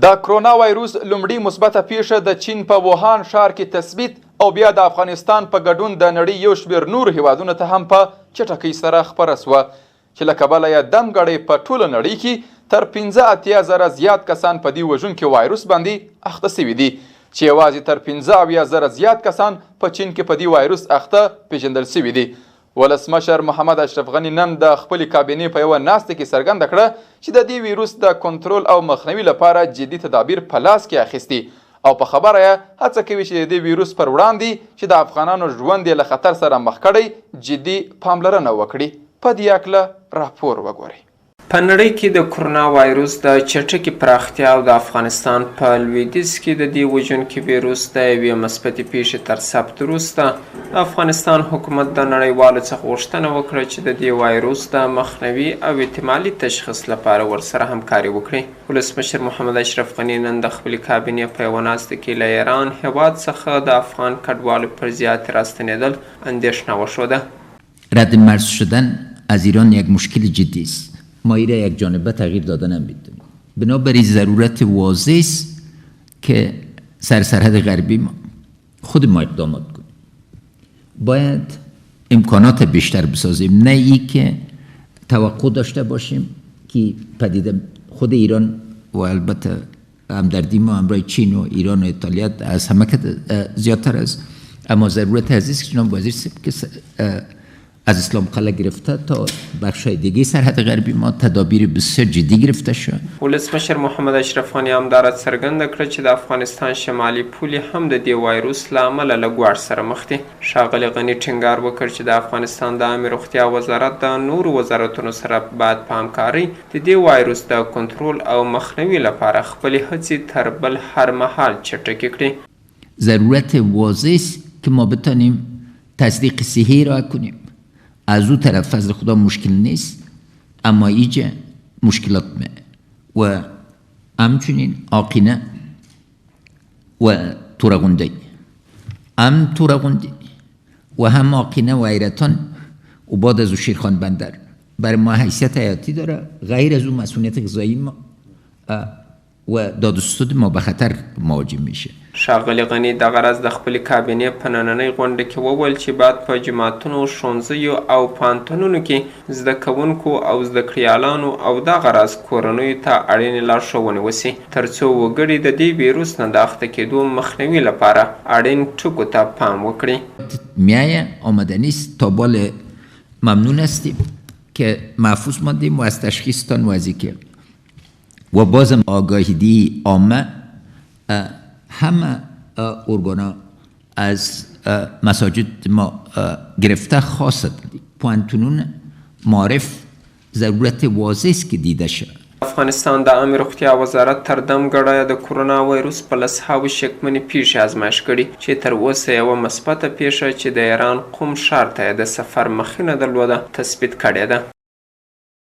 د کرونا وایروس لومړی مثبته پیښه د چین په ووهان ښار کې تثبیت او بیا د افغانستان په ګډون د نړۍ یو شمېر نورو هیوادونو ته هم په چټکۍ سره خپره سوه چې له کبله یې دمګړۍ په ټوله نړۍ کې تر 15,000 زیات کسان په دې وژونکي وایروس باندې اخته سوي دي چې یوازې تر 15,000 زیات کسان په چین کې په دې وایروس اخته پیژندل سوي دي. ولسمشر محمد اشرف نن د خپلې کابینې په یوه ناسته کې څرګنده کړه چې د دې ویروس د کنترول او مخنیوي لپاره جدي تدابیر په لاس کې اخېستې او په خبره یې هڅه کوي چې د دې ویروس پر وړاندې چې د افغانانو ژوند یې له خطر سره مخ کړی جدي پاملرنه وکړي. په دې هکله راپور وګورئ. په نړۍ کې د کرونا وایروس د چټکې پراختیا او د افغانستان په لویدیځ کې د دې وژونکي ویروس د یوې مثبتې پیښې تر ثبت وروسته د افغانستان حکومت د نړیوالو څخه غوښتنه وکړه چې د دې وایروس د مخنیوي او احتمالي تشخیص لپاره ورسره همکاري وکړي. ولسمشر محمد اشرف نن د خپلې کابینې په یوه ناسته کې له ایران هیواد څخه د افغان کډوالو پر زیاتې راستنېدل اندېښنه وښوده. رد مرز شدن از ایران یک مشکل جدی است. ما این را یک جانبه تغییر دادن هم میدونیم. بنابراین ضرورت واضح است که سرحد غربی ما خود ما اقدامات کنیم. باید امکانات بیشتر بسازیم، نه ای که توقع داشته باشیم که پدیده خود ایران و البته همدردی ما همراه چین و ایران و ایتالیا از همه که زیادتر است، اما ضرورت عزیز که جناب وزیر که از اسلام قلعه گرفته تا بخشای دیگه سرحد غربی ما تدابیر بسیار جدی گرفته شد. ولسمشر محمد اشرف هم دا څرګنده کړه چې د افغانستان شمالي پولې هم د دې وایروس له امله له ګواښ سره مخ دي. ښاغلي غني ټینګار وکړ چې د افغانستان د عامې روغتیا وزارت د نورو وزارتونو سره باید په همکارۍ د دې وایروس د کنترول او مخنیوي لپاره خپلې هڅې تر بل هر مهال چټکې کړي. ضرورت واضح است که ما بتانیم تصدیق صحیح را کنیم. از او طرف فضل خدا مشکل نیست، اما اینجا مشکلات می و همچنین آقینه و تورغوندی هم تورغوندی و هم آقینه و ایرتان و بعد از او شیرخان بندر برای ما حیثیت حیاتی داره. غیر از اون مسئولیت غذایی ما و دادستود ما به خطر مواجه میشه. ښاغلي غني دغه راز د خپلې کابینې په نننۍ غونډه کې وویل چې باید په جوماتونو، ښوونځیو او پوهنتونونو کې زده کوونکو او زده کړیالانو او دغه راز کورنیو ته اړینې لارښوونې وسي تر څو وګړي د دې ویروس نه د اخته کېدو مخنیوي لپاره اړین ټکو ته پام وکړي. میایه آمده نیست تا بال ممنون هستیم که محفوظ ماندیم و از تشخیصتان وظیفه و بازم آگاهی عامه همه ارگانا از مساجد ما گرفته خاصت پوهنتونون معارف ضرورت واضح است که دیده شد. افغانستان د عامې روغتیا وزارت تر دمګړیه د کرونا وایروس په 100 شکمنې پیښې ازمایښت کړي چې تر اوسه یوه مثبته پیښه چې د ایران قم ښار ته د سفر مخینه درلوده تثبیت کړې ده.